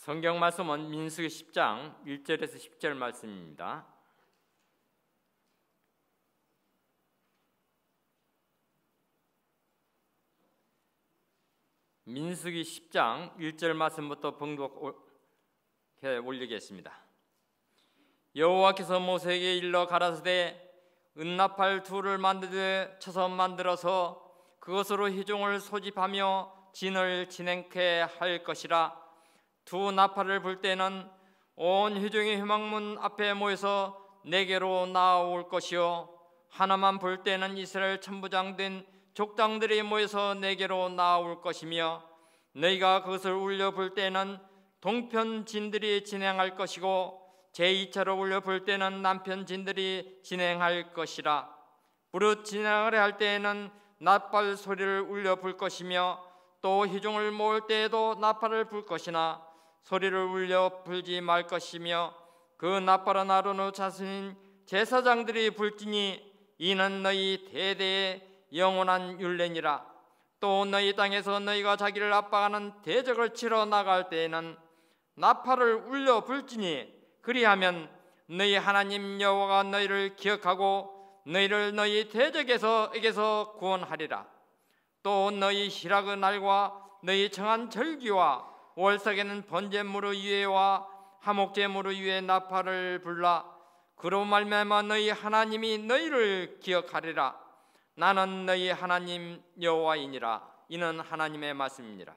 성경 말씀은 민수기 10장 1절에서 10절 말씀입니다. 민수기 10장 1절 말씀부터 봉독해 올리겠습니다. 여호와께서 모세에게 일러 가라사대 은나팔 둘을 만들되 쳐서 만들어서 그것으로 희종을 소집하며 진을 진행케 할 것이라. 두 나팔을 불 때는 온 회중이 회막문 앞에 모여서 내게로 나아올 것이요 하나만 불 때는 이스라엘 천부장 된 족장들이 모여서 내게로 나아올 것이며 너희가 그것을 울려 불 때는 동편 진들이 진행할 것이고 제2차로 울려 불 때는 남편 진들이 진행할 것이라. 무릇 진행을 할 때에는 나팔 소리를 울려 불 것이며 또 희종을 모을 때에도 나팔을 불 것이나 소리를 울려 불지 말 것이며 그 나팔은 아론의 자손인 제사장들이 불지니 이는 너희 대대의 영원한 율례니라. 또 너희 땅에서 너희가 자기를 압박하는 대적을 치러 나갈 때에는 나팔을 울려 불지니 그리하면 너희 하나님 여호와가 너희를 기억하고 너희를 너희 대적에게서 구원하리라. 또 너희 희락의 날과 너희 정한 절기와 월삭에는 번제물의 유예와 화목제물의 유예 나팔을 불라. 그로 말미암아 너희 하나님이 너희를 기억하리라. 나는 너희 하나님 여호와이니라. 이는 하나님의 말씀이니라.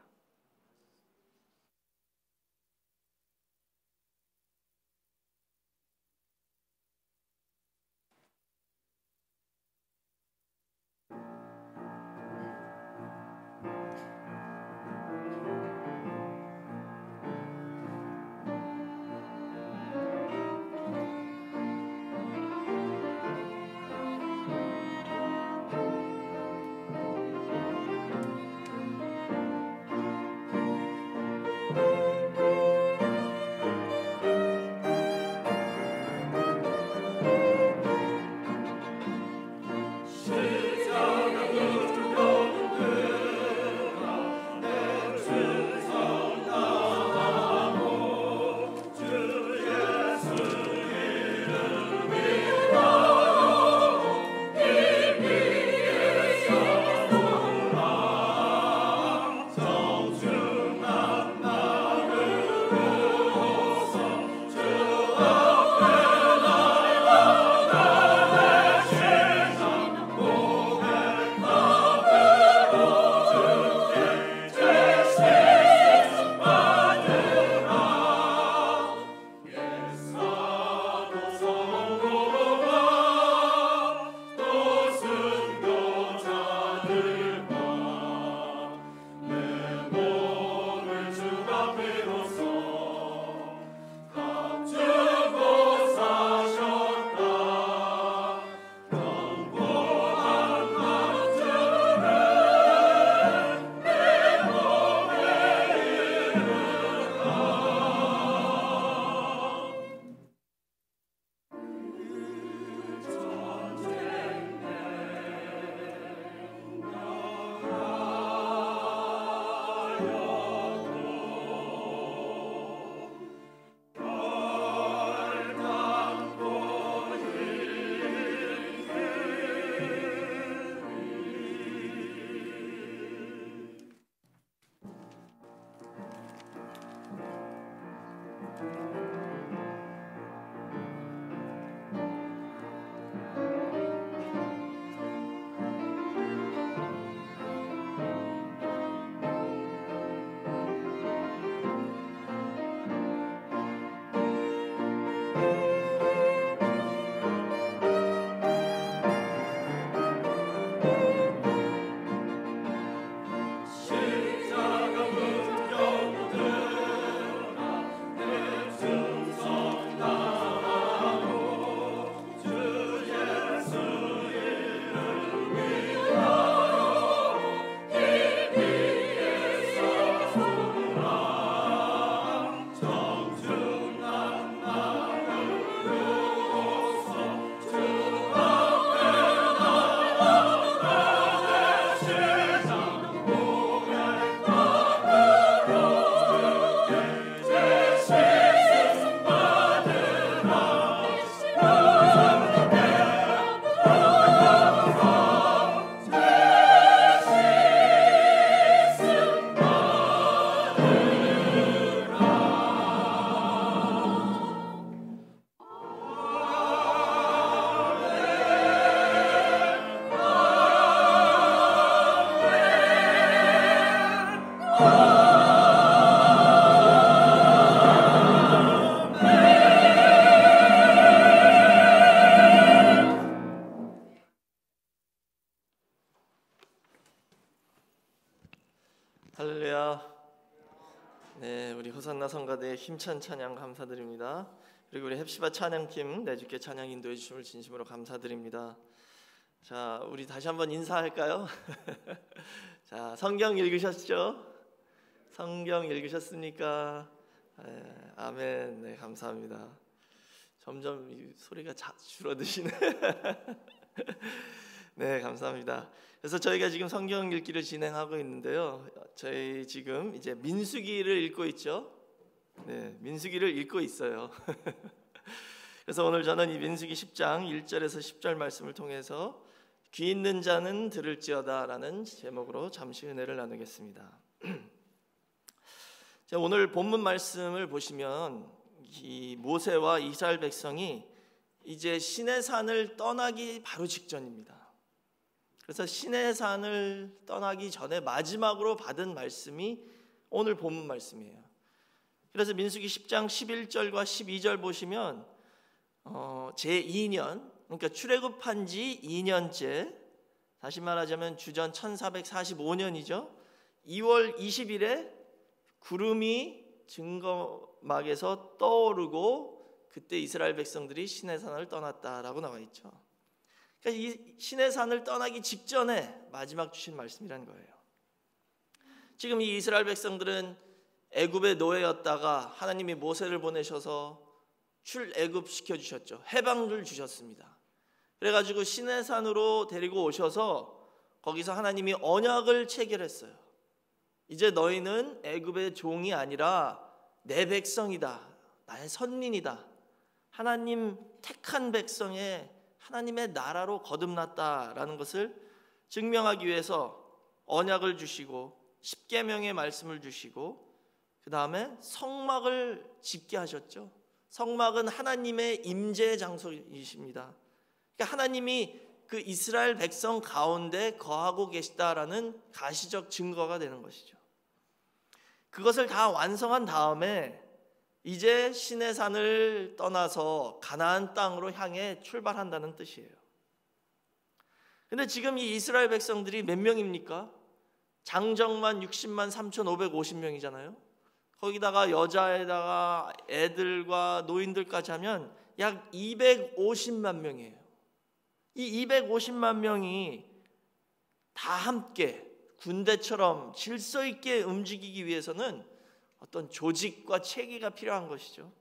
할렐루야. 네, 우리 호산나 성가대의 힘찬 찬양 감사드립니다. 그리고 우리 헵시바 찬양팀 내주께 찬양 인도해 주심을 진심으로 감사드립니다. 자, 우리 다시 한번 인사할까요? 자, 성경 읽으셨죠? 성경 읽으셨습니까? 네, 아멘. 네, 감사합니다. 점점 이 소리가 줄어드시네. 네, 감사합니다. 그래서 저희가 지금 성경 읽기를 진행하고 있는데요. 저희 지금 이제 민수기를 읽고 있죠. 네, 민수기를 읽고 있어요. 그래서 오늘 저는 이 민수기 10장 1절에서 10절 말씀을 통해서 귀 있는 자는 들을지어다라는 제목으로 잠시 은혜를 나누겠습니다. 자, 오늘 본문 말씀을 보시면 이 모세와 이스라엘 백성이 이제 시내산을 떠나기 바로 직전입니다. 그래서 시내산을 떠나기 전에 마지막으로 받은 말씀이 오늘 본문 말씀이에요. 그래서 민수기 10장 11절과 12절 보시면 제2년, 그러니까 출애굽한 지 2년째, 다시 말하자면 주전 1445년이죠. 2월 20일에 구름이 증거막에서 떠오르고 그때 이스라엘 백성들이 시내산을 떠났다라고 나와 있죠. 그러니까 이 시내산을 떠나기 직전에 마지막 주신 말씀이라는 거예요. 지금 이 이스라엘 백성들은 애굽의 노예였다가 하나님이 모세를 보내셔서 출애굽시켜 주셨죠. 해방을 주셨습니다. 그래가지고 시내산으로 데리고 오셔서 거기서 하나님이 언약을 체결했어요. 이제 너희는 애굽의 종이 아니라 내 백성이다, 나의 선민이다, 하나님 택한 백성의 하나님의 나라로 거듭났다라는 것을 증명하기 위해서 언약을 주시고 십계명의 말씀을 주시고 그 다음에 성막을 짓게 하셨죠. 성막은 하나님의 임재 장소이십니다. 그러니까 하나님이 그 이스라엘 백성 가운데 거하고 계시다라는 가시적 증거가 되는 것이죠. 그것을 다 완성한 다음에 이제 시내산을 떠나서 가나안 땅으로 향해 출발한다는 뜻이에요. 근데 지금 이 이스라엘 백성들이 몇 명입니까? 장정만 60만 3,550명이잖아요. 거기다가 여자에다가 애들과 노인들까지 하면 약 250만 명이에요. 이 250만 명이 다 함께 군대처럼 질서 있게 움직이기 위해서는 어떤 조직과 체계가 필요한 것이죠.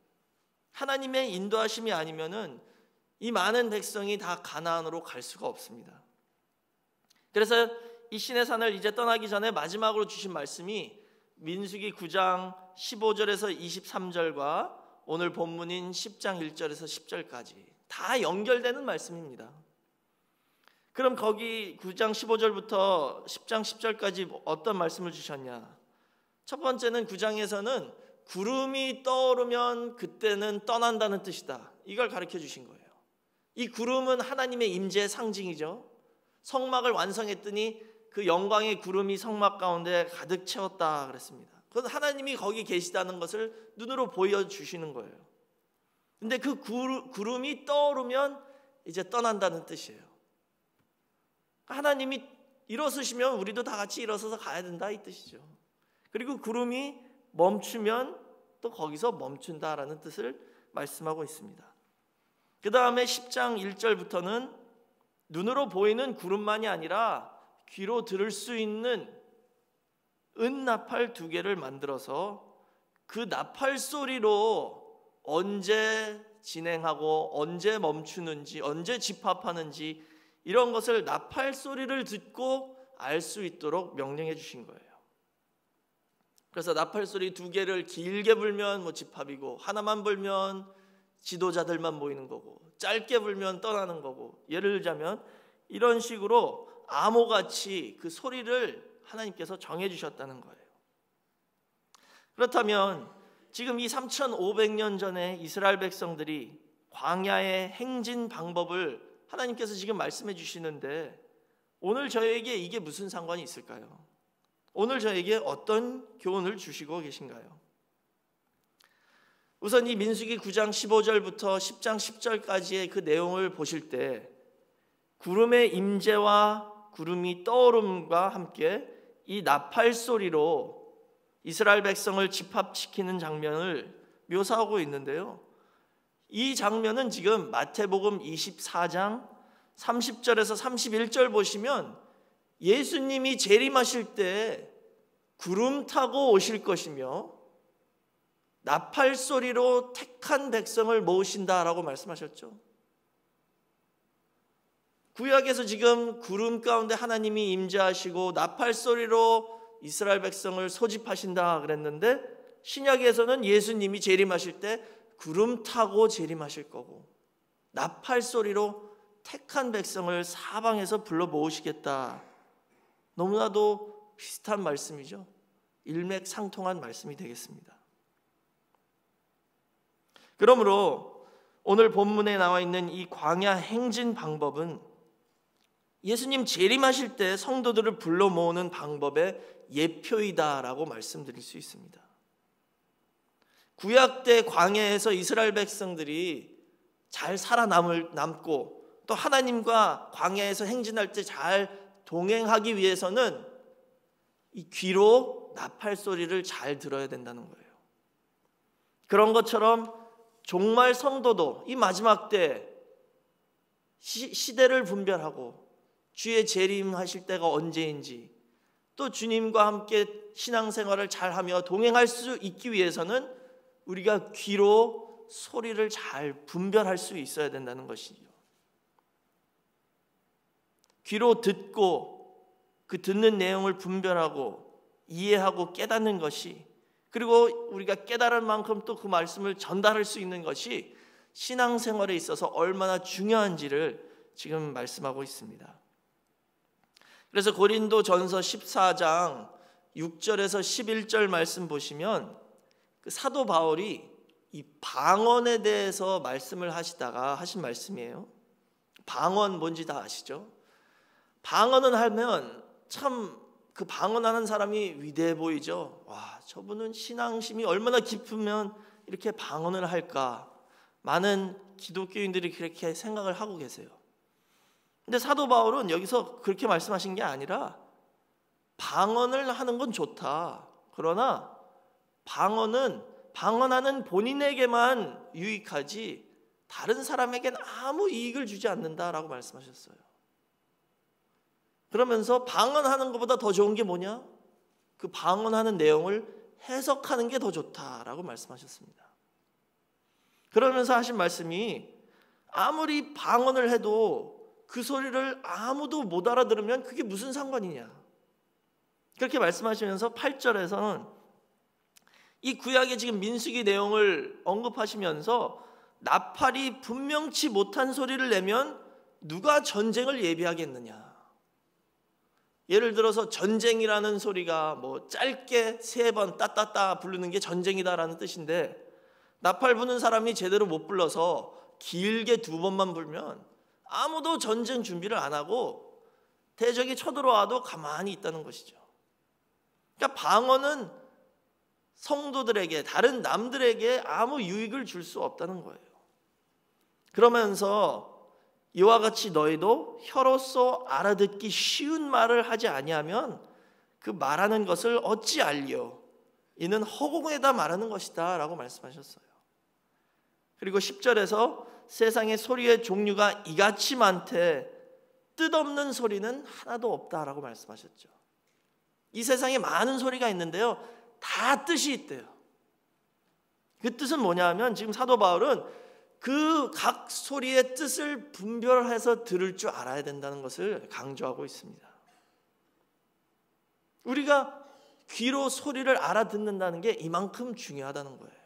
하나님의 인도하심이 아니면은 이 많은 백성이 다 가나안으로 갈 수가 없습니다. 그래서 이 시내산을 이제 떠나기 전에 마지막으로 주신 말씀이 민수기 9장 15절에서 23절과 오늘 본문인 10장 1절에서 10절까지 다 연결되는 말씀입니다. 그럼 거기 9장 15절부터 10장 10절까지 어떤 말씀을 주셨냐? 첫 번째는 9장에서는 구름이 떠오르면 그때는 떠난다는 뜻이다. 이걸 가르쳐 주신 거예요. 이 구름은 하나님의 임재의 상징이죠. 성막을 완성했더니 그 영광의 구름이 성막 가운데 가득 채웠다 그랬습니다. 그래서 하나님이 거기 계시다는 것을 눈으로 보여주시는 거예요. 근데 그 구름이 떠오르면 이제 떠난다는 뜻이에요. 하나님이 일어서시면 우리도 다 같이 일어서서 가야 된다 이 뜻이죠. 그리고 구름이 멈추면 또 거기서 멈춘다라는 뜻을 말씀하고 있습니다. 그 다음에 10장 1절부터는 눈으로 보이는 구름만이 아니라 귀로 들을 수 있는 은나팔 2개를 만들어서 그 나팔 소리로 언제 진행하고 언제 멈추는지 언제 집합하는지 이런 것을 나팔 소리를 듣고 알 수 있도록 명령해 주신 거예요. 그래서 나팔 소리 2개를 길게 불면 집합이고 하나만 불면 지도자들만 모이는 거고 짧게 불면 떠나는 거고 예를 들자면 이런 식으로 암호같이 그 소리를 하나님께서 정해 주셨다는 거예요. 그렇다면 지금 이 3,500년 전에 이스라엘 백성들이 광야의 행진 방법을 하나님께서 지금 말씀해 주시는데 오늘 저에게 이게 무슨 상관이 있을까요? 오늘 저에게 어떤 교훈을 주시고 계신가요? 우선 이 민수기 9장 15절부터 10장 10절까지의 그 내용을 보실 때 구름의 임재와 구름이 떠오름과 함께 이 나팔 소리로 이스라엘 백성을 집합시키는 장면을 묘사하고 있는데요. 이 장면은 지금 마태복음 24장 30절에서 31절 보시면 예수님이 재림하실 때 구름 타고 오실 것이며 나팔 소리로 택한 백성을 모으신다라고 말씀하셨죠. 구약에서 지금 구름 가운데 하나님이 임재하시고 나팔 소리로 이스라엘 백성을 소집하신다 그랬는데, 신약에서는 예수님이 재림하실 때 구름 타고 재림하실 거고 나팔 소리로 택한 백성을 사방에서 불러 모으시겠다. 너무나도 비슷한 말씀이죠. 일맥상통한 말씀이 되겠습니다. 그러므로 오늘 본문에 나와 있는 이 광야 행진 방법은 예수님 재림하실 때 성도들을 불러 모으는 방법의 예표이다라고 말씀드릴 수 있습니다. 구약 때 광야에서 이스라엘 백성들이 잘 살아남고 또 하나님과 광야에서 행진할 때 잘 동행하기 위해서는 이 귀로 나팔 소리를 잘 들어야 된다는 거예요. 그런 것처럼 종말 성도도 이 마지막 때 시대를 분별하고 주의 재림하실 때가 언제인지, 또 주님과 함께 신앙생활을 잘하며 동행할 수 있기 위해서는 우리가 귀로 소리를 잘 분별할 수 있어야 된다는 것이죠. 귀로 듣고 그 듣는 내용을 분별하고 이해하고 깨닫는 것이, 그리고 우리가 깨달은 만큼 또 그 말씀을 전달할 수 있는 것이 신앙생활에 있어서 얼마나 중요한지를 지금 말씀하고 있습니다. 그래서 고린도전서 14장 6절에서 11절 말씀 보시면 그 사도 바울이 이 방언에 대해서 말씀을 하시다가 하신 말씀이에요. 방언 뭔지 다 아시죠? 방언은 하면 참 그 방언하는 사람이 위대해 보이죠. 와, 저분은 신앙심이 얼마나 깊으면 이렇게 방언을 할까? 많은 기독교인들이 그렇게 생각을 하고 계세요. 근데 사도 바울은 여기서 그렇게 말씀하신 게 아니라 방언을 하는 건 좋다. 그러나 방언하는 본인에게만 유익하지 다른 사람에게는 아무 이익을 주지 않는다라고 말씀하셨어요. 그러면서 방언하는 것보다 더 좋은 게 뭐냐? 그 방언하는 내용을 해석하는 게 더 좋다라고 말씀하셨습니다. 그러면서 하신 말씀이 아무리 방언을 해도 그 소리를 아무도 못 알아들으면 그게 무슨 상관이냐? 그렇게 말씀하시면서 8절에서는 이 구약의 지금 민수기 내용을 언급하시면서 나팔이 분명치 못한 소리를 내면 누가 전쟁을 예비하겠느냐? 예를 들어서 전쟁이라는 소리가 뭐 짧게 3번 따따따 부르는 게 전쟁이다라는 뜻인데, 나팔 부는 사람이 제대로 못 불러서 길게 2번만 불면 아무도 전쟁 준비를 안 하고 대적이 쳐들어와도 가만히 있다는 것이죠. 그러니까 방언은 성도들에게, 다른 남들에게 아무 유익을 줄 수 없다는 거예요. 그러면서 이와 같이 너희도 혀로서 알아듣기 쉬운 말을 하지 아니하면 그 말하는 것을 어찌 알리오? 이는 허공에다 말하는 것이다 라고 말씀하셨어요. 그리고 10절에서 세상에 소리의 종류가 이같이 많되 뜻없는 소리는 하나도 없다라고 말씀하셨죠. 이 세상에 많은 소리가 있는데요, 다 뜻이 있대요. 그 뜻은 뭐냐 하면 지금 사도 바울은 그 각 소리의 뜻을 분별해서 들을 줄 알아야 된다는 것을 강조하고 있습니다. 우리가 귀로 소리를 알아듣는다는 게 이만큼 중요하다는 거예요.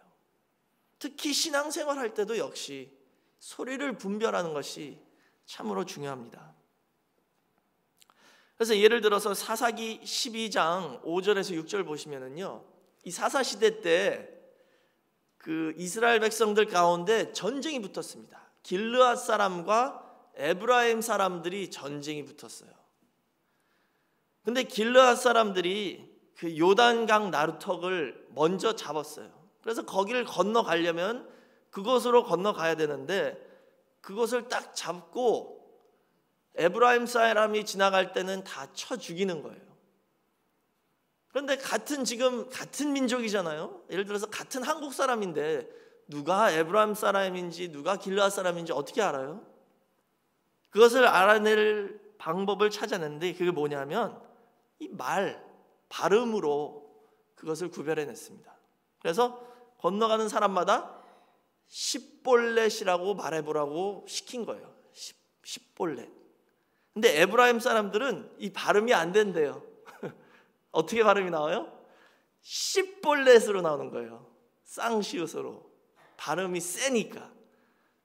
특히 신앙생활 할 때도 역시 소리를 분별하는 것이 참으로 중요합니다. 그래서 예를 들어서 사사기 12장 5절에서 6절 보시면은요, 이 사사시대 때 그 이스라엘 백성들 가운데 전쟁이 붙었습니다. 길르앗 사람과 에브라임 사람들이 전쟁이 붙었어요. 근데 길르앗 사람들이 그 요단강 나루턱을 먼저 잡았어요. 그래서 거기를 건너가려면 그곳으로 건너가야 되는데 그것을 딱 잡고 에브라임 사람이 지나갈 때는 다 쳐 죽이는 거예요. 그런데 지금 같은 민족이잖아요. 예를 들어서 같은 한국 사람인데 누가 에브라임 사람인지 누가 길르앗 사람인지 어떻게 알아요? 그것을 알아낼 방법을 찾아냈는데 그게 뭐냐면 이 발음으로 그것을 구별해냈습니다. 그래서 건너가는 사람마다 십볼렛이라고 말해보라고 시킨 거예요. 십볼렛. 근데 에브라임 사람들은 이 발음이 안 된대요. 어떻게 발음이 나와요? 십볼렛으로 나오는 거예요. 쌍시옷으로. 발음이 세니까.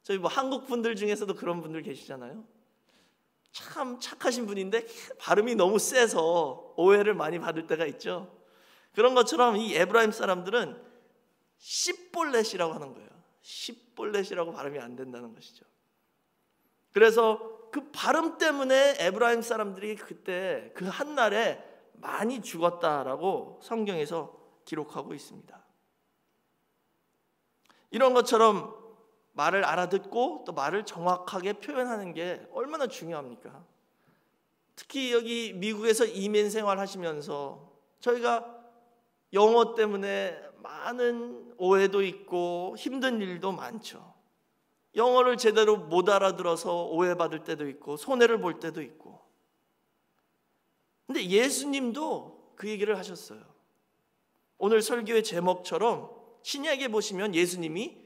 저희 한국 분들 중에서도 그런 분들 계시잖아요. 참 착하신 분인데 발음이 너무 세서 오해를 많이 받을 때가 있죠. 그런 것처럼 이 에브라임 사람들은 십볼렛이라고 하는 거예요. 십볼렛이라고 발음이 안 된다는 것이죠. 그래서 그 발음 때문에 에브라임 사람들이 그때 그 한날에 많이 죽었다라고 성경에서 기록하고 있습니다. 이런 것처럼 말을 알아듣고 또 말을 정확하게 표현하는 게 얼마나 중요합니까? 특히 여기 미국에서 이민 생활하시면서 저희가 영어 때문에 많은 오해도 있고 힘든 일도 많죠. 영어를 제대로 못 알아들어서 오해받을 때도 있고 손해를 볼 때도 있고. 근데 예수님도 그 얘기를 하셨어요. 오늘 설교의 제목처럼 신약에 보시면 예수님이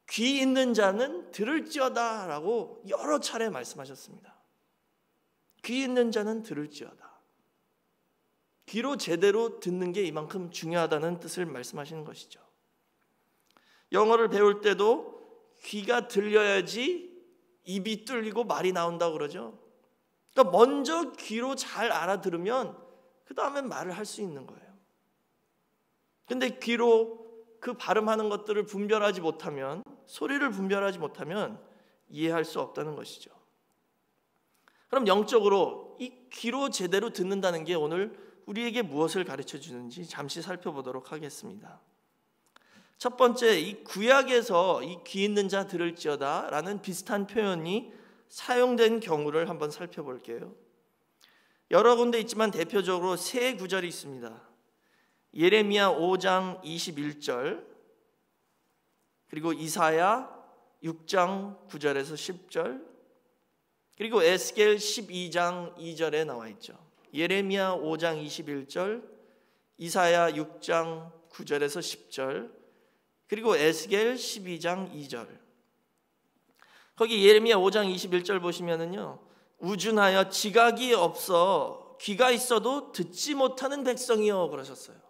귀 있는 자는 들을지어다 라고 여러 차례 말씀하셨습니다. 귀 있는 자는 들을지어다. 귀로 제대로 듣는 게 이만큼 중요하다는 뜻을 말씀하시는 것이죠. 영어를 배울 때도 귀가 들려야지 입이 뚫리고 말이 나온다고 그러죠. 그러니까 먼저 귀로 잘 알아들으면 그 다음에 말을 할 수 있는 거예요. 근데 귀로 그 발음하는 것들을 분별하지 못하면, 소리를 분별하지 못하면 이해할 수 없다는 것이죠. 그럼 영적으로 이 귀로 제대로 듣는다는 게 오늘 우리에게 무엇을 가르쳐 주는지 잠시 살펴보도록 하겠습니다. 첫 번째, 이 구약에서 이 귀 있는 자 들을지어다 라는 비슷한 표현이 사용된 경우를 한번 살펴볼게요. 여러 군데 있지만 대표적으로 세 구절이 있습니다. 예레미야 5장 21절, 그리고 이사야 6장 9절에서 10절, 그리고 에스겔 12장 2절에 나와 있죠. 예레미야 5장 21절, 이사야 6장 9절에서 10절, 그리고 에스겔 12장 2절. 거기 예레미야 5장 21절 보시면은요, 우준하여 지각이 없어 귀가 있어도 듣지 못하는 백성이요 그러셨어요.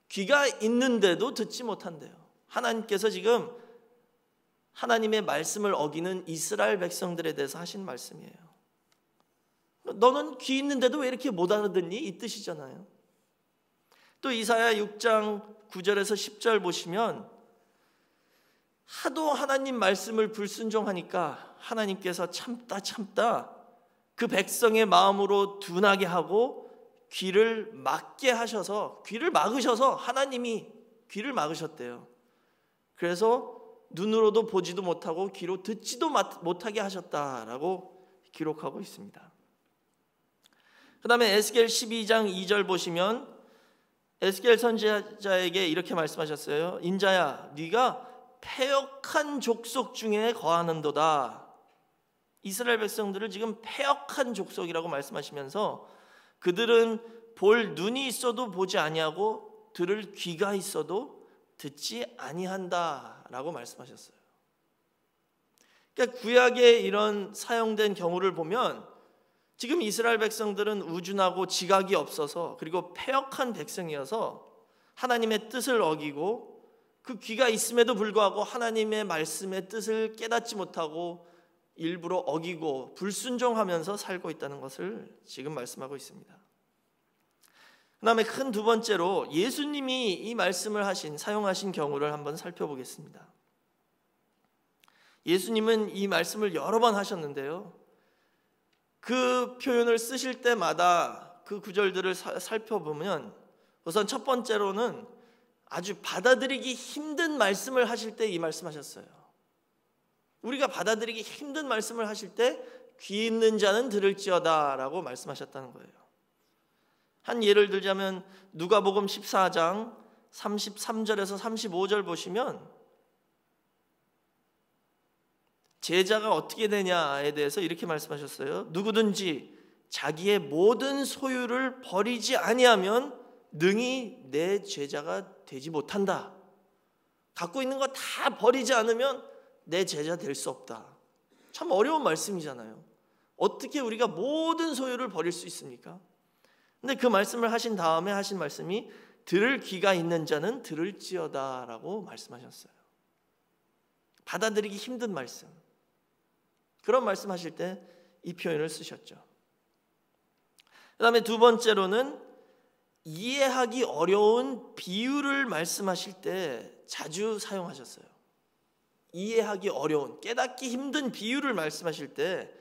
귀가 있는데도 듣지 못한대요. 하나님께서 지금 하나님의 말씀을 어기는 이스라엘 백성들에 대해서 하신 말씀이에요. 너는 귀 있는데도 왜 이렇게 못 알아듣니? 이 뜻이잖아요. 또 이사야 6장 9절에서 10절 보시면 하도 하나님 말씀을 불순종하니까 하나님께서 참다 그 백성의 마음으로 둔하게 하고 귀를 막게 하셔서, 귀를 막으셔서 하나님이 귀를 막으셨대요. 그래서 눈으로도 보지도 못하고 귀로 듣지도 못하게 하셨다라고 기록하고 있습니다. 그 다음에 에스겔 12장 2절 보시면 에스겔 선지자에게 이렇게 말씀하셨어요. 인자야, 네가 패역한 족속 중에 거하는도다. 이스라엘 백성들을 지금 패역한 족속이라고 말씀하시면서 그들은 볼 눈이 있어도 보지 아니하고 들을 귀가 있어도 듣지 아니한다라고 말씀하셨어요. 그러니까 구약에 이런 사용된 경우를 보면 지금 이스라엘 백성들은 우준하고 지각이 없어서, 그리고 패역한 백성이어서 하나님의 뜻을 어기고 그 귀가 있음에도 불구하고 하나님의 말씀의 뜻을 깨닫지 못하고 일부러 어기고 불순종하면서 살고 있다는 것을 지금 말씀하고 있습니다. 그 다음에 큰 두 번째로 예수님이 이 말씀을 사용하신 경우를 한번 살펴보겠습니다. 예수님은 이 말씀을 여러 번 하셨는데요, 그 표현을 쓰실 때마다 그 구절들을 살펴보면 우선 첫 번째로는 아주 받아들이기 힘든 말씀을 하실 때 이 말씀하셨어요. 우리가 받아들이기 힘든 말씀을 하실 때 귀 있는 자는 들을지어다 라고 말씀하셨다는 거예요. 한 예를 들자면 누가복음 14장 33절에서 35절 보시면 제자가 어떻게 되냐에 대해서 이렇게 말씀하셨어요. 누구든지 자기의 모든 소유를 버리지 아니하면 능히 내 제자가 되지 못한다. 갖고 있는 거 다 버리지 않으면 내 제자 될 수 없다. 참 어려운 말씀이잖아요. 어떻게 우리가 모든 소유를 버릴 수 있습니까? 근데 그 말씀을 하신 다음에 하신 말씀이 들을 귀가 있는 자는 들을지어다 라고 말씀하셨어요. 받아들이기 힘든 말씀. 그런 말씀하실 때 이 표현을 쓰셨죠. 그 다음에 두 번째로는 이해하기 어려운 비유를 말씀하실 때 자주 사용하셨어요. 이해하기 어려운, 깨닫기 힘든 비유를 말씀하실 때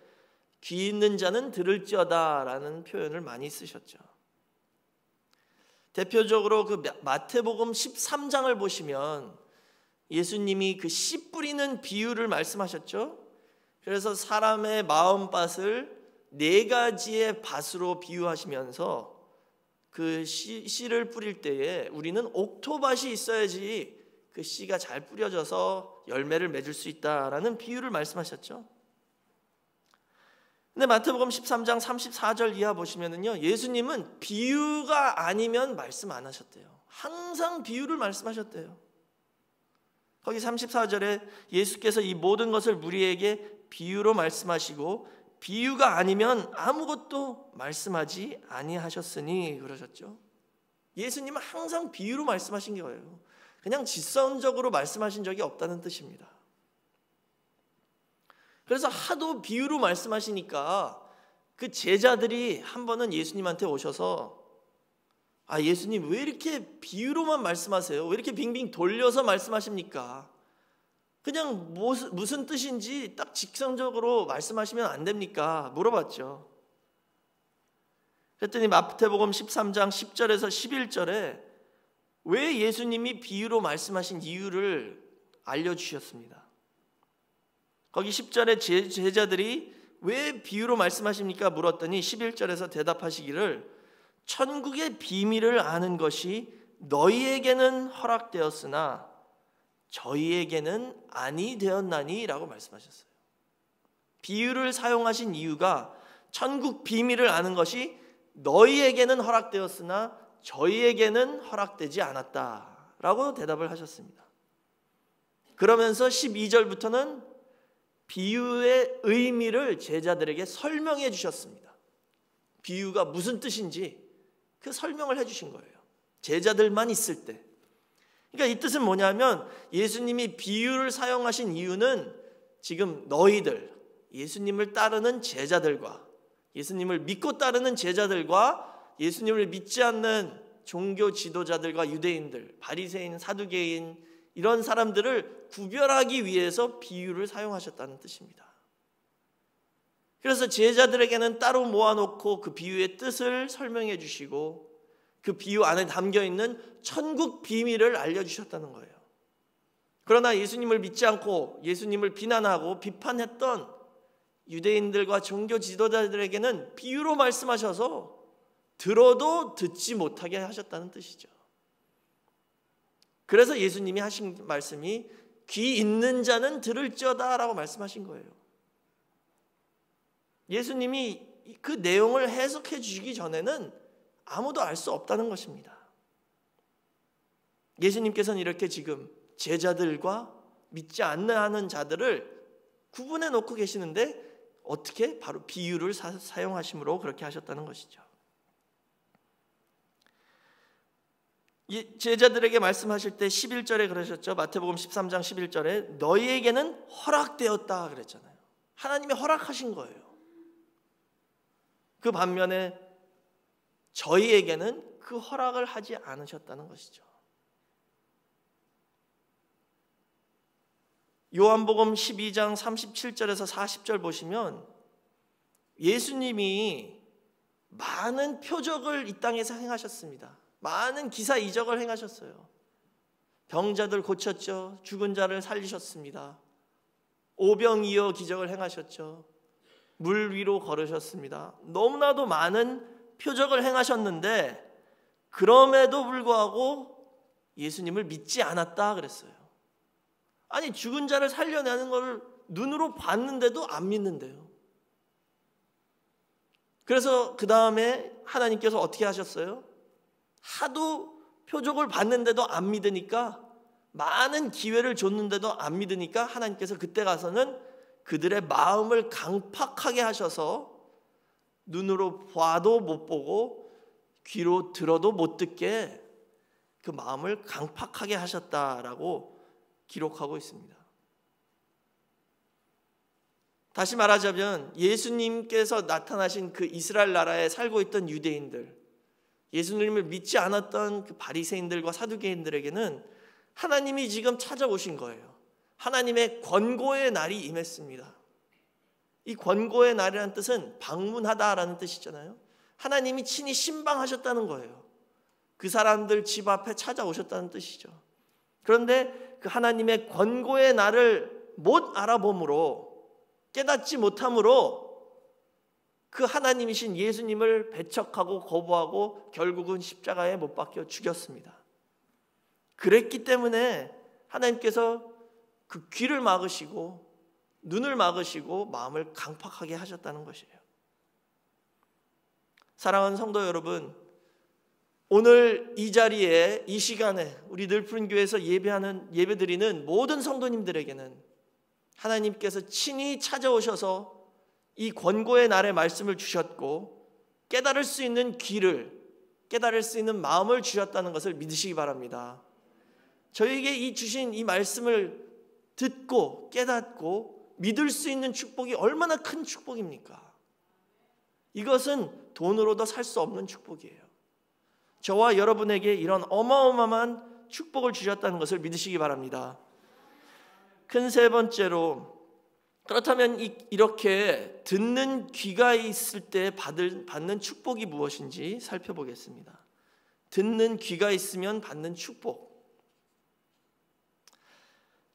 귀 있는 자는 들을지어다 라는 표현을 많이 쓰셨죠. 대표적으로 그 마태복음 13장을 보시면 예수님이 그 씨 뿌리는 비유를 말씀하셨죠. 그래서 사람의 마음밭을 4가지의 밭으로 비유하시면서 그 씨를 뿌릴 때에 우리는 옥토밭이 있어야지 그 씨가 잘 뿌려져서 열매를 맺을 수 있다라는 비유를 말씀하셨죠. 근데 마태복음 13장 34절 이하 보시면은요, 예수님은 비유가 아니면 말씀 안 하셨대요. 항상 비유를 말씀하셨대요. 거기 34절에 예수께서 이 모든 것을 무리에게 비유로 말씀하시고 비유가 아니면 아무것도 말씀하지 아니하셨으니 그러셨죠. 예수님은 항상 비유로 말씀하신 거예요. 그냥 직선적으로 말씀하신 적이 없다는 뜻입니다. 그래서 하도 비유로 말씀하시니까 그 제자들이 한 번은 예수님한테 오셔서 예수님 왜 이렇게 비유로만 말씀하세요? 왜 이렇게 빙빙 돌려서 말씀하십니까? 그냥 무슨 뜻인지 딱 직선적으로 말씀하시면 안 됩니까? 물어봤죠. 그랬더니 마태복음 13장 10절에서 11절에 왜 예수님이 비유로 말씀하신 이유를 알려주셨습니다. 거기 10절에 제자들이 왜 비유로 말씀하십니까? 물었더니 11절에서 대답하시기를 천국의 비밀을 아는 것이 너희에게는 허락되었으나 저희에게는 아니 되었나니 라고 말씀하셨어요. 비유를 사용하신 이유가 천국 비밀을 아는 것이 너희에게는 허락되었으나 저희에게는 허락되지 않았다라고 대답을 하셨습니다. 그러면서 12절부터는 비유의 의미를 제자들에게 설명해 주셨습니다. 비유가 무슨 뜻인지 그 설명을 해 주신 거예요. 제자들만 있을 때. 그러니까 이 뜻은 뭐냐면 예수님이 비유를 사용하신 이유는 지금 너희들, 예수님을 따르는 제자들과 예수님을 믿고 따르는 제자들과 예수님을 믿지 않는 종교 지도자들과 유대인들, 바리새인, 사두개인 이런 사람들을 구별하기 위해서 비유를 사용하셨다는 뜻입니다. 그래서 제자들에게는 따로 모아놓고 그 비유의 뜻을 설명해 주시고 그 비유 안에 담겨있는 천국 비밀을 알려주셨다는 거예요. 그러나 예수님을 믿지 않고 예수님을 비난하고 비판했던 유대인들과 종교 지도자들에게는 비유로 말씀하셔서 들어도 듣지 못하게 하셨다는 뜻이죠. 그래서 예수님이 하신 말씀이 귀 있는 자는 들을지어다 라고 말씀하신 거예요. 예수님이 그 내용을 해석해 주시기 전에는 아무도 알 수 없다는 것입니다. 예수님께서는 이렇게 지금 제자들과 믿지 않는 자들을 구분해 놓고 계시는데 어떻게? 바로 비유를 사용하심으로 그렇게 하셨다는 것이죠. 제자들에게 말씀하실 때 11절에 그러셨죠. 마태복음 13장 11절에 너희에게는 허락되었다 그랬잖아요. 하나님이 허락하신 거예요. 그 반면에 저희에게는 그 허락을 하지 않으셨다는 것이죠. 요한복음 12장 37절에서 40절 보시면 예수님이 많은 표적을 이 땅에서 행하셨습니다. 많은 기사 이적을 행하셨어요. 병자들 고쳤죠. 죽은 자를 살리셨습니다. 오병이어 기적을 행하셨죠. 물 위로 걸으셨습니다. 너무나도 많은 표적을 행하셨는데 그럼에도 불구하고 예수님을 믿지 않았다 그랬어요. 아니, 죽은 자를 살려내는 걸 눈으로 봤는데도 안 믿는데요. 그래서 그 다음에 하나님께서 어떻게 하셨어요? 하도 표적을 봤는데도 안 믿으니까, 많은 기회를 줬는데도 안 믿으니까 하나님께서 그때 가서는 그들의 마음을 강팍하게 하셔서 눈으로 봐도 못 보고 귀로 들어도 못 듣게 그 마음을 강팍하게 하셨다라고 기록하고 있습니다. 다시 말하자면 예수님께서 나타나신 그 이스라엘 나라에 살고 있던 유대인들, 예수님을 믿지 않았던 그 바리새인들과 사두개인들에게는 하나님이 지금 찾아오신 거예요. 하나님의 권고의 날이 임했습니다. 이 권고의 날이라는 뜻은 방문하다라는 뜻이잖아요. 하나님이 친히 신방하셨다는 거예요. 그 사람들 집 앞에 찾아오셨다는 뜻이죠. 그런데 그 하나님의 권고의 날을 못 알아봄으로, 깨닫지 못함으로 그 하나님이신 예수님을 배척하고 거부하고 결국은 십자가에 못 박혀 죽였습니다. 그랬기 때문에 하나님께서 그 귀를 막으시고 눈을 막으시고 마음을 강팍하게 하셨다는 것이에요. 사랑하는 성도 여러분, 오늘 이 자리에, 이 시간에 우리 늘푸른 교회에서 예배드리는 모든 성도님들에게는 하나님께서 친히 찾아오셔서 이 권고의 날에 말씀을 주셨고 깨달을 수 있는 귀를, 깨달을 수 있는 마음을 주셨다는 것을 믿으시기 바랍니다. 저에게 이 주신 이 말씀을 듣고 깨닫고 믿을 수 있는 축복이 얼마나 큰 축복입니까? 이것은 돈으로도 살 수 없는 축복이에요. 저와 여러분에게 이런 어마어마한 축복을 주셨다는 것을 믿으시기 바랍니다. 큰 세 번째로, 그렇다면 이렇게 듣는 귀가 있을 때 받는 축복이 무엇인지 살펴보겠습니다. 듣는 귀가 있으면 받는 축복.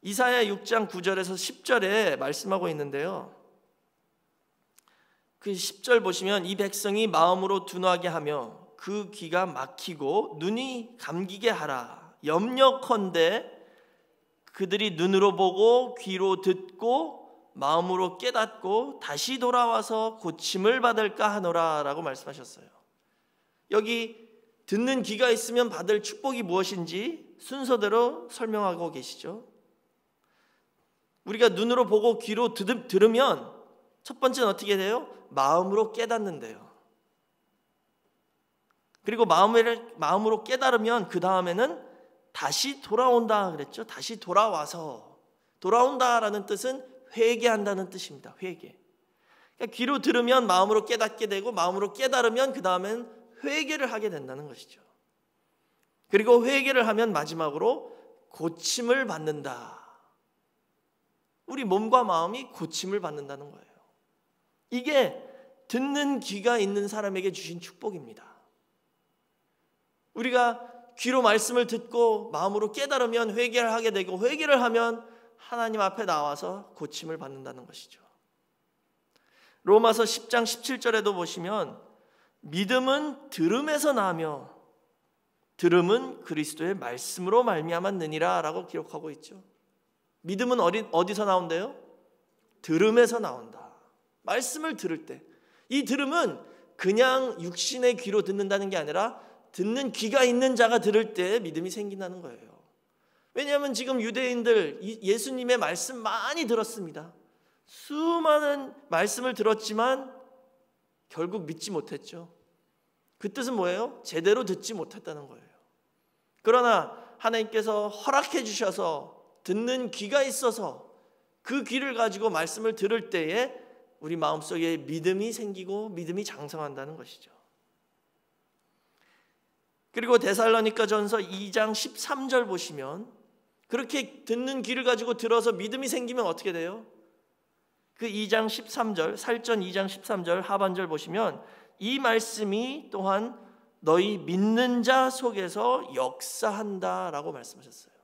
이사야 6장 9절에서 10절에 말씀하고 있는데요. 그 10절 보시면 이 백성이 마음으로 둔하게 하며 그 귀가 막히고 눈이 감기게 하라. 염려컨대 그들이 눈으로 보고 귀로 듣고 마음으로 깨닫고 다시 돌아와서 고침을 받을까 하노라 라고 말씀하셨어요. 여기 듣는 귀가 있으면 받을 축복이 무엇인지 순서대로 설명하고 계시죠. 우리가 눈으로 보고 귀로 들으면 첫 번째는 어떻게 돼요? 마음으로 깨닫는데요. 그리고 마음으로 깨달으면 그 다음에는 다시 돌아온다 그랬죠. 다시 돌아와서, 돌아온다라는 뜻은 회개한다는 뜻입니다. 회개. 그러니까 귀로 들으면 마음으로 깨닫게 되고 마음으로 깨달으면 그 다음엔 회개를 하게 된다는 것이죠. 그리고 회개를 하면 마지막으로 고침을 받는다. 우리 몸과 마음이 고침을 받는다는 거예요. 이게 듣는 귀가 있는 사람에게 주신 축복입니다. 우리가 귀로 말씀을 듣고 마음으로 깨달으면 회개를 하게 되고 회개를 하면 하나님 앞에 나와서 고침을 받는다는 것이죠. 로마서 10장 17절에도 보시면 믿음은 들음에서 나며 들음은 그리스도의 말씀으로 말미암았느니라 라고 기록하고 있죠. 믿음은 어디서 나온대요? 들음에서 나온다. 말씀을 들을 때. 이 들음은 그냥 육신의 귀로 듣는다는 게 아니라 듣는 귀가 있는 자가 들을 때 믿음이 생긴다는 거예요. 왜냐하면 지금 유대인들 예수님의 말씀 많이 들었습니다. 수많은 말씀을 들었지만 결국 믿지 못했죠. 그 뜻은 뭐예요? 제대로 듣지 못했다는 거예요. 그러나 하나님께서 허락해 주셔서 듣는 귀가 있어서 그 귀를 가지고 말씀을 들을 때에 우리 마음속에 믿음이 생기고 믿음이 장성한다는 것이죠. 그리고 데살로니가전서 2장 13절 보시면 그렇게 듣는 귀를 가지고 들어서 믿음이 생기면 어떻게 돼요? 그 2장 13절, 살전 2장 13절 하반절 보시면 이 말씀이 또한 너희 믿는 자 속에서 역사한다라고 말씀하셨어요.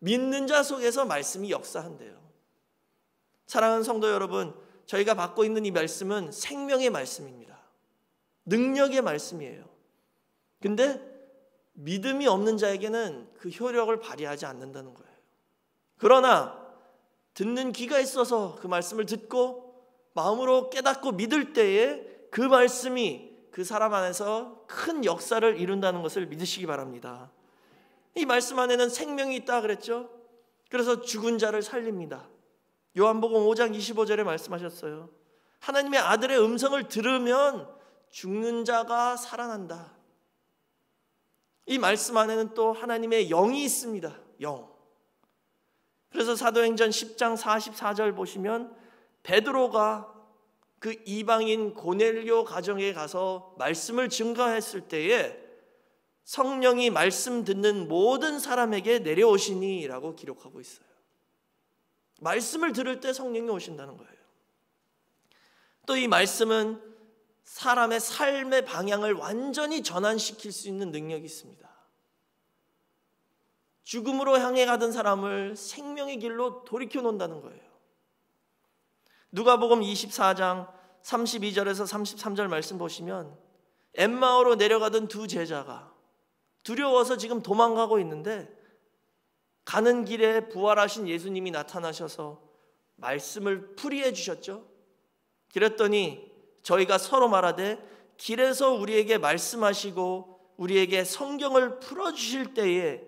믿는 자 속에서 말씀이 역사한대요. 사랑하는 성도 여러분, 저희가 받고 있는 이 말씀은 생명의 말씀입니다. 능력의 말씀이에요. 근데 믿음이 없는 자에게는 그 효력을 발휘하지 않는다는 거예요. 그러나 듣는 귀가 있어서 그 말씀을 듣고 마음으로 깨닫고 믿을 때에 그 말씀이 그 사람 안에서 큰 역사를 이룬다는 것을 믿으시기 바랍니다. 이 말씀 안에는 생명이 있다 그랬죠. 그래서 죽은 자를 살립니다. 요한복음 5장 25절에 말씀하셨어요. 하나님의 아들의 음성을 들으면 죽는 자가 살아난다. 이 말씀 안에는 또 하나님의 영이 있습니다. 영. 그래서 사도행전 10장 44절 보시면 베드로가 그 이방인 고넬료 가정에 가서 말씀을 증거했을 때에 성령이 말씀 듣는 모든 사람에게 내려오시니 라고 기록하고 있어요. 말씀을 들을 때 성령이 오신다는 거예요. 또 이 말씀은 사람의 삶의 방향을 완전히 전환시킬 수 있는 능력이 있습니다. 죽음으로 향해 가던 사람을 생명의 길로 돌이켜 놓는다는 거예요. 누가복음 24장 32절에서 33절 말씀 보시면 엠마오로 내려가던 두 제자가 두려워서 지금 도망가고 있는데 가는 길에 부활하신 예수님이 나타나셔서 말씀을 풀이해 주셨죠. 그랬더니 저희가 서로 말하되 길에서 우리에게 말씀하시고 우리에게 성경을 풀어주실 때에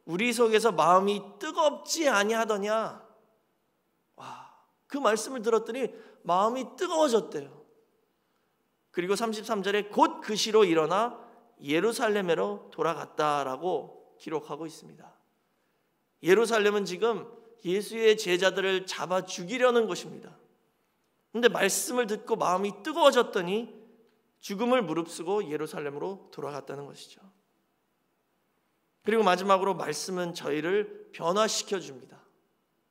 우리 속에서 마음이 뜨겁지 아니하더냐. 와, 그 말씀을 들었더니 마음이 뜨거워졌대요. 그리고 33절에 곧 그 시로 일어나 예루살렘으로 돌아갔다라고 기록하고 있습니다. 예루살렘은 지금 예수의 제자들을 잡아 죽이려는 곳입니다. 그런데 말씀을 듣고 마음이 뜨거워졌더니 죽음을 무릅쓰고 예루살렘으로 돌아갔다는 것이죠. 그리고 마지막으로 말씀은 저희를 변화시켜 줍니다.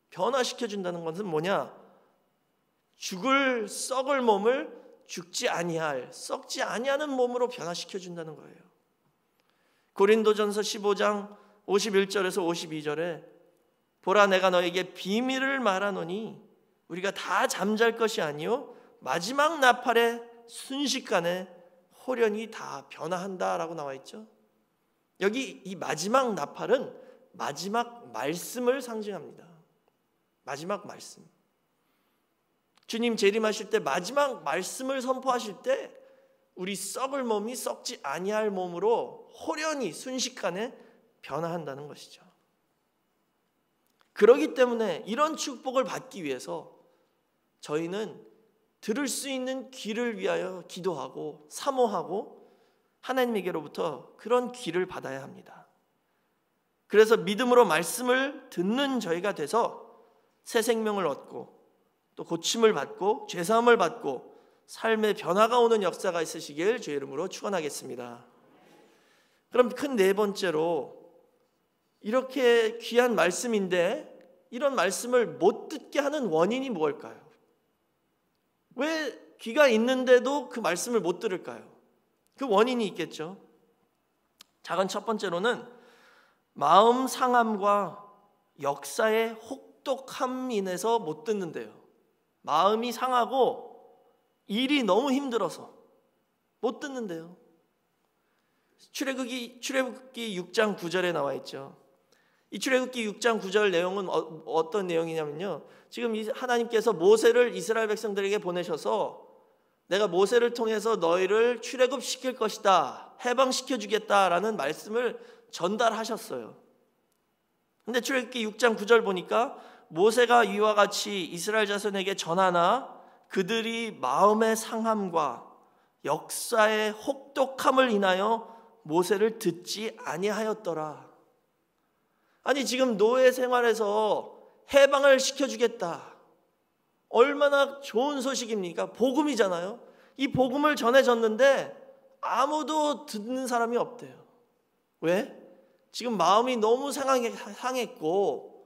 변화시켜 준다는 것은 뭐냐? 죽을 썩을 몸을 죽지 아니할, 썩지 아니하는 몸으로 변화시켜 준다는 거예요. 고린도전서 15장 51절에서 52절에 보라 내가 너에게 비밀을 말하노니 우리가 다 잠잘 것이 아니요 마지막 나팔에 순식간에 홀연히 다 변화한다라고 나와 있죠. 여기 이 마지막 나팔은 마지막 말씀을 상징합니다. 마지막 말씀. 주님 재림하실 때 마지막 말씀을 선포하실 때 우리 썩을 몸이 썩지 아니할 몸으로 홀연히 순식간에 변화한다는 것이죠. 그렇기 때문에 이런 축복을 받기 위해서 저희는 들을 수 있는 귀를 위하여 기도하고 사모하고 하나님에게로부터 그런 귀를 받아야 합니다. 그래서 믿음으로 말씀을 듣는 저희가 돼서 새 생명을 얻고 또 고침을 받고 죄사함을 받고 삶의 변화가 오는 역사가 있으시길 주의 이름으로 축원하겠습니다. 그럼 큰 네 번째로 이렇게 귀한 말씀인데 이런 말씀을 못 듣게 하는 원인이 무엇일까요? 왜 귀가 있는데도 그 말씀을 못 들을까요? 그 원인이 있겠죠. 작은 첫 번째로는 마음 상함과 역사의 혹독함 인해서 못 듣는데요. 마음이 상하고 일이 너무 힘들어서 못 듣는데요. 출애굽기 6장 9절에 나와 있죠. 이 출애굽기 6장 9절 내용은 어떤 내용이냐면요. 지금 하나님께서 모세를 이스라엘 백성들에게 보내셔서 내가 모세를 통해서 너희를 출애굽시킬 것이다. 해방시켜 주겠다라는 말씀을 전달하셨어요. 근데 출애굽기 6장 9절 보니까 모세가 이와 같이 이스라엘 자손에게 전하나 그들이 마음의 상함과 역사의 혹독함을 인하여 모세를 듣지 아니하였더라. 아니 지금 노예 생활에서 해방을 시켜주겠다. 얼마나 좋은 소식입니까? 복음이잖아요. 이 복음을 전해졌는데 아무도 듣는 사람이 없대요. 왜? 지금 마음이 너무 상했고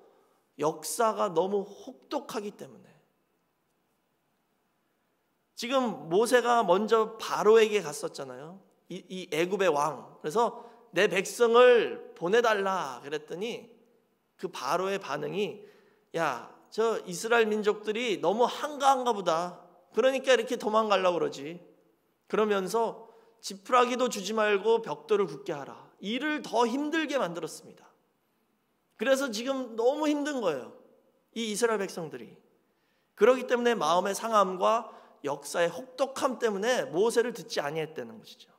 역사가 너무 혹독하기 때문에. 지금 모세가 먼저 바로에게 갔었잖아요. 이 애굽의 왕. 그래서 내 백성을 보내달라 그랬더니 그 바로의 반응이 야, 저 이스라엘 민족들이 너무 한가한가 보다. 그러니까 이렇게 도망가려고 그러지. 그러면서 지푸라기도 주지 말고 벽돌을 굳게 하라. 일을 더 힘들게 만들었습니다. 그래서 지금 너무 힘든 거예요. 이 이스라엘 백성들이. 그렇기 때문에 마음의 상함과 역사의 혹독함 때문에 모세를 듣지 아니했다는 것이죠.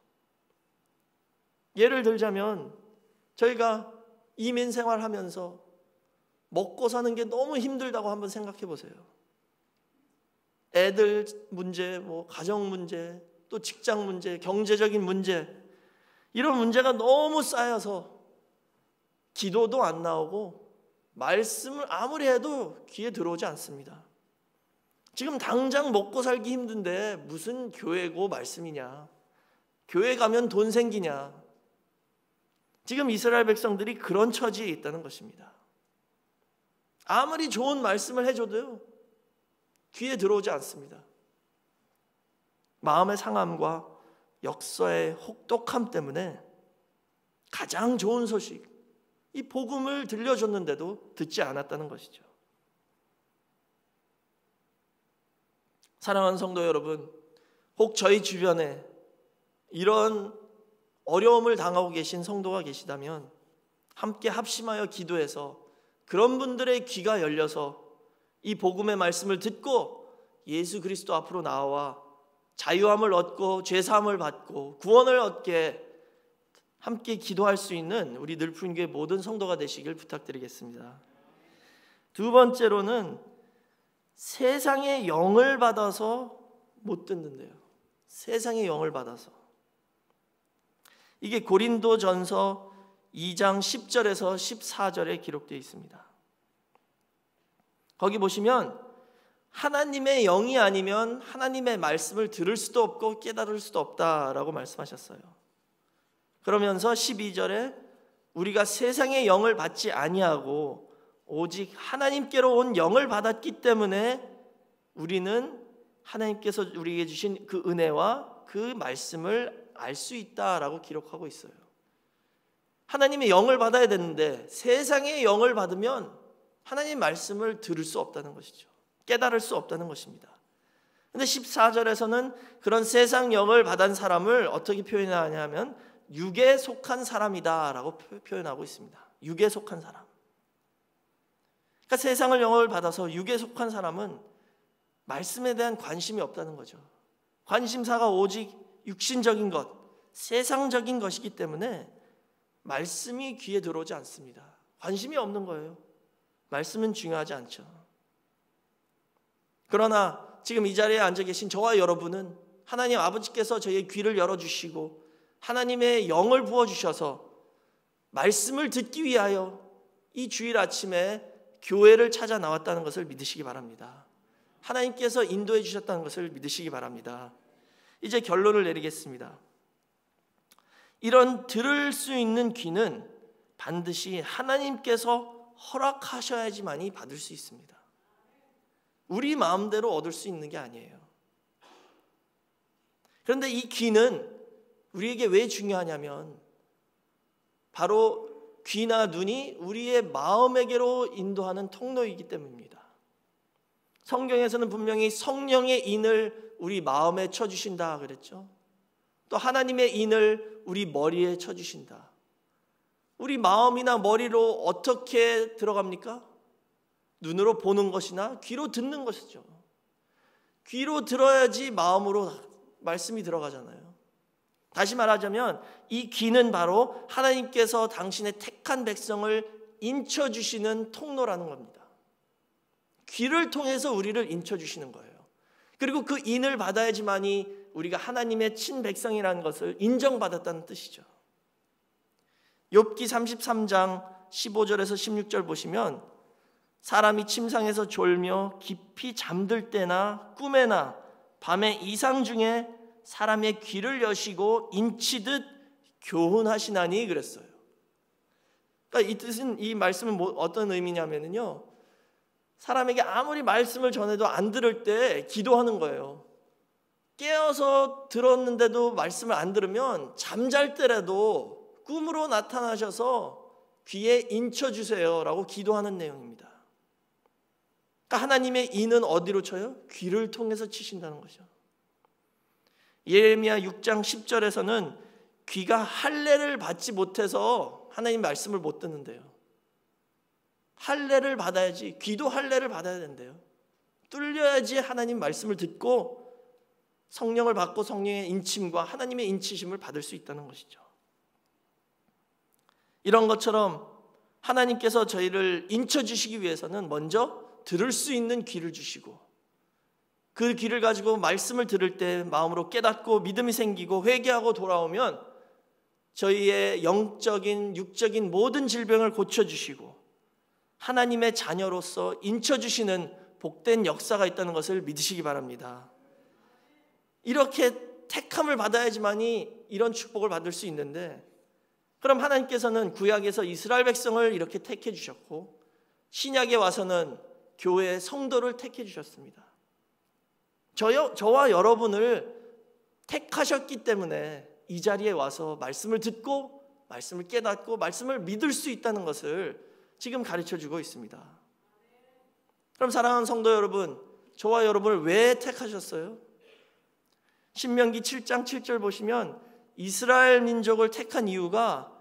예를 들자면 저희가 이민 생활하면서 먹고 사는 게 너무 힘들다고 한번 생각해 보세요. 애들 문제, 가정 문제, 또 직장 문제, 경제적인 문제, 이런 문제가 너무 쌓여서 기도도 안 나오고 말씀을 아무리 해도 귀에 들어오지 않습니다. 지금 당장 먹고 살기 힘든데 무슨 교회고 말씀이냐? 교회 가면 돈 생기냐? 지금 이스라엘 백성들이 그런 처지에 있다는 것입니다. 아무리 좋은 말씀을 해줘도요, 귀에 들어오지 않습니다. 마음의 상함과 역사의 혹독함 때문에 가장 좋은 소식, 이 복음을 들려줬는데도 듣지 않았다는 것이죠. 사랑하는 성도 여러분, 혹 저희 주변에 이런 어려움을 당하고 계신 성도가 계시다면 함께 합심하여 기도해서 그런 분들의 귀가 열려서 이 복음의 말씀을 듣고 예수 그리스도 앞으로 나와 자유함을 얻고 죄사함을 받고 구원을 얻게 함께 기도할 수 있는 우리 늘푸인교회 모든 성도가 되시길 부탁드리겠습니다. 두 번째로는 세상의 영을 받아서 못 듣는데요. 세상의 영을 받아서. 이게 고린도전서 2장 10절에서 14절에 기록되어 있습니다. 거기 보시면 하나님의 영이 아니면 하나님의 말씀을 들을 수도 없고 깨달을 수도 없다라고 말씀하셨어요. 그러면서 12절에 우리가 세상의 영을 받지 아니하고 오직 하나님께로 온 영을 받았기 때문에 우리는 하나님께서 우리에게 주신 그 은혜와 그 말씀을 알 수 있다라고 기록하고 있어요. 하나님의 영을 받아야 되는데 세상의 영을 받으면 하나님 말씀을 들을 수 없다는 것이죠. 깨달을 수 없다는 것입니다. 그런데 14절에서는 그런 세상 영을 받은 사람을 어떻게 표현하냐면 육에 속한 사람이다라고 표현하고 있습니다. 육에 속한 사람. 그러니까 세상을 영을 받아서 육에 속한 사람은 말씀에 대한 관심이 없다는 거죠. 관심사가 오직 육신적인 것, 세상적인 것이기 때문에 말씀이 귀에 들어오지 않습니다. 관심이 없는 거예요. 말씀은 중요하지 않죠. 그러나 지금 이 자리에 앉아 계신 저와 여러분은 하나님 아버지께서 저희의 귀를 열어주시고 하나님의 영을 부어주셔서 말씀을 듣기 위하여 이 주일 아침에 교회를 찾아 나왔다는 것을 믿으시기 바랍니다. 하나님께서 인도해 주셨다는 것을 믿으시기 바랍니다. 이제 결론을 내리겠습니다. 이런 들을 수 있는 귀는 반드시 하나님께서 허락하셔야지만이 받을 수 있습니다. 우리 마음대로 얻을 수 있는 게 아니에요. 그런데 이 귀는 우리에게 왜 중요하냐면 바로 귀나 눈이 우리의 마음에게로 인도하는 통로이기 때문입니다. 성경에서는 분명히 성령의 인을 우리 마음에 쳐주신다 그랬죠. 또 하나님의 인을 우리 머리에 쳐주신다. 우리 마음이나 머리로 어떻게 들어갑니까? 눈으로 보는 것이나 귀로 듣는 것이죠. 귀로 들어야지 마음으로 말씀이 들어가잖아요. 다시 말하자면 이 귀는 바로 하나님께서 당신의 택한 백성을 인쳐주시는 통로라는 겁니다. 귀를 통해서 우리를 인쳐주시는 거예요. 그리고 그 인을 받아야지만이 우리가 하나님의 친백성이라는 것을 인정받았다는 뜻이죠. 욥기 33장 15절에서 16절 보시면 사람이 침상에서 졸며 깊이 잠들 때나 꿈에나 밤의 이상 중에 사람의 귀를 여시고 인치듯 교훈하시나니 그랬어요. 그러니까 이 뜻은, 이 말씀은 어떤 의미냐면요, 사람에게 아무리 말씀을 전해도 안 들을 때 기도하는 거예요. 깨어서 들었는데도 말씀을 안 들으면 잠잘 때라도 꿈으로 나타나셔서 귀에 인쳐주세요 라고 기도하는 내용입니다. 그러니까 하나님의 인은 어디로 쳐요? 귀를 통해서 치신다는 거죠. 예레미야 6장 10절에서는 귀가 할례를 받지 못해서 하나님 말씀을 못 듣는데요. 할례를 받아야지, 귀도 할례를 받아야 된대요. 뚫려야지 하나님 말씀을 듣고 성령을 받고 성령의 인침과 하나님의 인치심을 받을 수 있다는 것이죠. 이런 것처럼 하나님께서 저희를 인쳐주시기 위해서는 먼저 들을 수 있는 귀를 주시고, 그 귀를 가지고 말씀을 들을 때 마음으로 깨닫고 믿음이 생기고 회개하고 돌아오면 저희의 영적인 육적인 모든 질병을 고쳐주시고 하나님의 자녀로서 인쳐주시는 복된 역사가 있다는 것을 믿으시기 바랍니다. 이렇게 택함을 받아야지만이 이런 축복을 받을 수 있는데, 그럼 하나님께서는 구약에서 이스라엘 백성을 이렇게 택해 주셨고 신약에 와서는 교회의 성도를 택해 주셨습니다. 저와 여러분을 택하셨기 때문에 이 자리에 와서 말씀을 듣고 말씀을 깨닫고 말씀을 믿을 수 있다는 것을 지금 가르쳐주고 있습니다. 그럼 사랑하는 성도 여러분, 저와 여러분을 왜 택하셨어요? 신명기 7장 7절 보시면 이스라엘 민족을 택한 이유가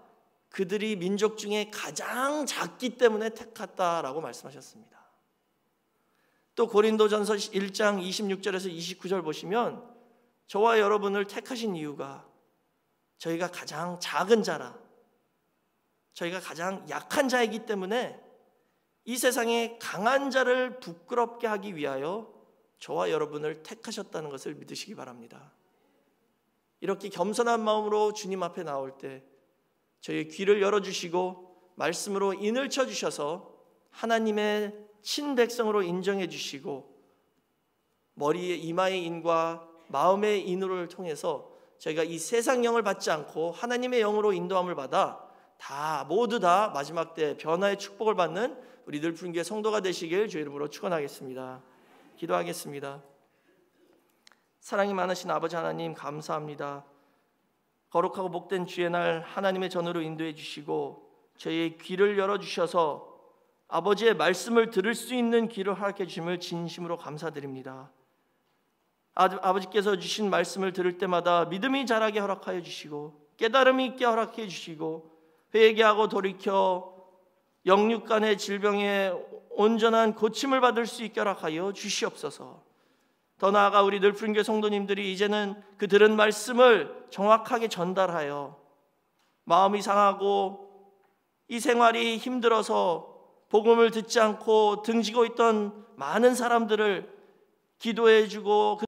그들이 민족 중에 가장 작기 때문에 택했다라고 말씀하셨습니다. 또 고린도전서 1장 26절에서 29절 보시면 저와 여러분을 택하신 이유가 저희가 가장 작은 자라, 저희가 가장 약한 자이기 때문에 이 세상에 강한 자를 부끄럽게 하기 위하여 저와 여러분을 택하셨다는 것을 믿으시기 바랍니다. 이렇게 겸손한 마음으로 주님 앞에 나올 때 저희의 귀를 열어주시고 말씀으로 인을 쳐주셔서 하나님의 친백성으로 인정해 주시고 머리의 이마의 인과 마음의 인을 통해서 저희가 이 세상 영을 받지 않고 하나님의 영으로 인도함을 받아 모두 다 마지막 때 변화의 축복을 받는 우리 늘 푸른 교회 성도가 되시길 주의 이름으로 축원하겠습니다. 기도하겠습니다. 사랑이 많으신 아버지 하나님, 감사합니다. 거룩하고 복된 주의 날 하나님의 전으로 인도해 주시고 저희의 귀를 열어주셔서 아버지의 말씀을 들을 수 있는 귀를 허락해 주심을 진심으로 감사드립니다. 아버지께서 주신 말씀을 들을 때마다 믿음이 자라게 허락하여 주시고 깨달음이 있게 허락해 주시고 회개하고 돌이켜 영육간의 질병에 온전한 고침을 받을 수 있게 허락하여 주시옵소서. 더 나아가 우리 늘 푸른 교회 성도님들이 이제는 그 들은 말씀을 정확하게 전달하여 마음이 상하고 이 생활이 힘들어서 복음을 듣지 않고 등지고 있던 많은 사람들을 기도해주고